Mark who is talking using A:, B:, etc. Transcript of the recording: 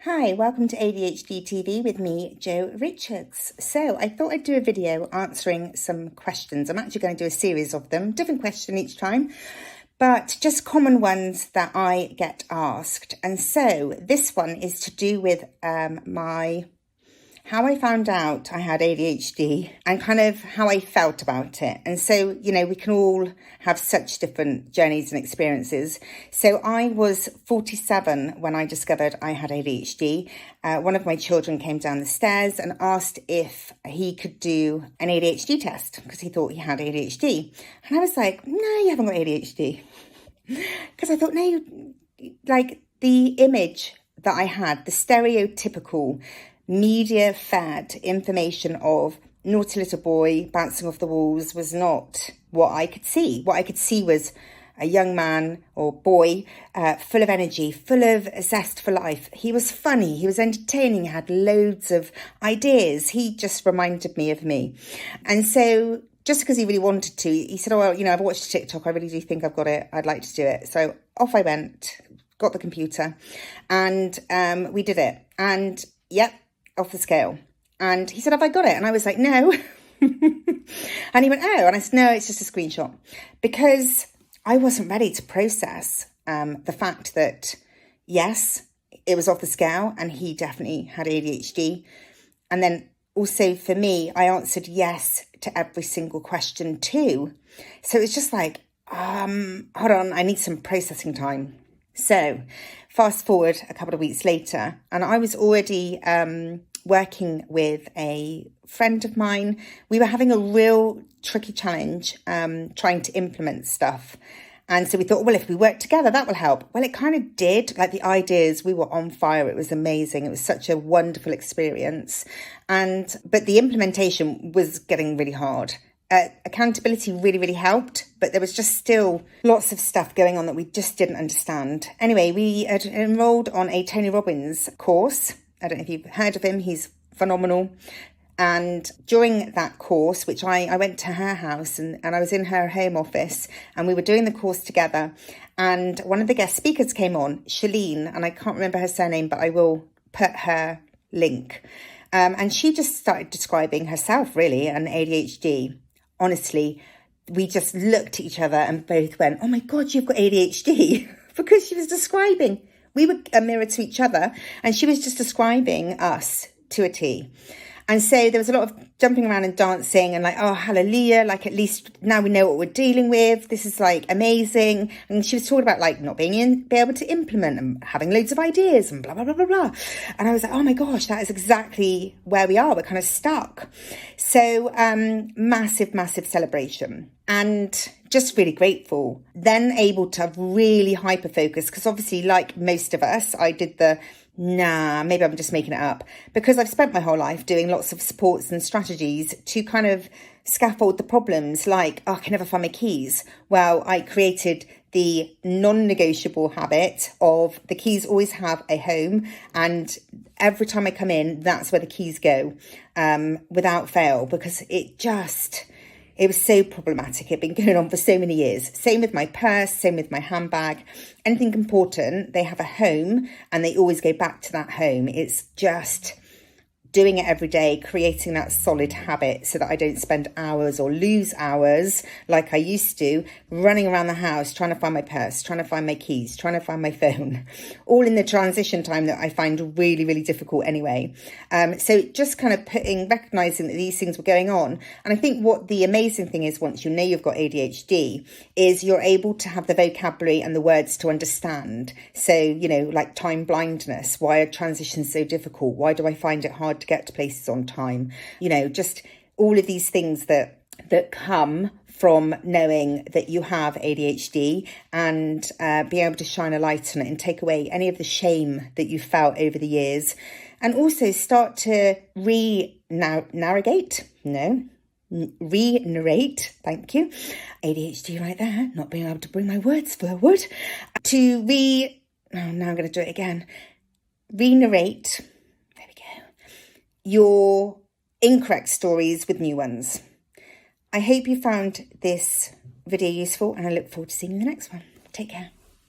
A: Hi, welcome to ADHD TV with me, Jo Richards. So I thought I'd do a video answering some questions. I'm actually going to do a series of them, different question each time, but just common ones that I get asked. And so this one is to do with how I found out I had ADHD and kind of how I felt about it. And so, we can all have such different journeys and experiences. So I was 47 when I discovered I had ADHD. One of my children came down the stairs and asked if he could do an ADHD test because he thought he had ADHD. And I was like, no, you haven't got ADHD. Because I thought, no, like the image that I had, the stereotypical media-fed information of naughty little boy bouncing off the walls was not what I could see. What I could see was a young man or boy full of energy, full of zest for life. He was funny, he was entertaining, had loads of ideas. He just reminded me of me. And so just because he really wanted to, he said, oh, well, I've watched TikTok. I really do think I've got it. I'd like to do it. So off I went, got the computer, and we did it. And yep, off the scale. And he said, have I got it? And I was like, no. And he went, oh. And I said, no, it's just a screenshot. Because I wasn't ready to process the fact that, yes, it was off the scale and he definitely had ADHD. And then also for me, I answered yes to every single question too. So it's just like, hold on, I need some processing time. So fast forward a couple of weeks later, and I was already working with a friend of mine. We were having a real tricky challenge trying to implement stuff. And so we thought, well, if we work together, that will help. Well, it kind of did. Like the ideas, we were on fire. It was amazing. It was such a wonderful experience. But the implementation was getting really hard. Accountability really, really helped, but there was just still lots of stuff going on that we just didn't understand. Anyway, we had enrolled on a Tony Robbins course. I don't know if you've heard of him. He's phenomenal. And during that course, which I went to her house and I was in her home office and we were doing the course together. And one of the guest speakers came on, Shalene, and I can't remember her surname, but I will put her link. And she just started describing herself really and ADHD. Honestly, we just looked at each other and both went, oh my God, you've got ADHD. Because she was describing, we were a mirror to each other and she was just describing us to a T. And so there was a lot of jumping around and dancing and like, oh, hallelujah, like at least now we know what we're dealing with. This is like amazing. And she was talking about like not be able to implement and having loads of ideas and blah, blah, blah, blah, blah. And I was like, oh my gosh, that is exactly where we are. We're kind of stuck. So massive, massive celebration. And just really grateful. Then able to have really hyper focus because obviously like most of us, I did maybe I'm just making it up because I've spent my whole life doing lots of supports and strategies to kind of scaffold the problems like, oh, I can never find my keys. Well, I created the non-negotiable habit of the keys always have a home and every time I come in, that's where the keys go without fail because it was so problematic. It'd been going on for so many years. Same with my purse, same with my handbag. Anything important, they have a home and they always go back to that home. It's just doing it every day, creating that solid habit so that I don't spend hours or lose hours like I used to, running around the house, trying to find my purse, trying to find my keys, trying to find my phone, all in the transition time that I find really, really difficult anyway. So just kind of recognizing that these things were going on. And I think what the amazing thing is once you know you've got ADHD is you're able to have the vocabulary and the words to understand. So, like time blindness, why are transitions so difficult? Why do I find it hard to get to places on time? Just all of these things that come from knowing that you have ADHD and being able to shine a light on it and take away any of the shame that you felt over the years and also start to re-narrate, thank you, ADHD right there, not being able to bring my words forward, now I'm going to do it again, re-narrate, there we go, your incorrect stories with new ones. I hope you found this video useful and I look forward to seeing you in the next one. Take care.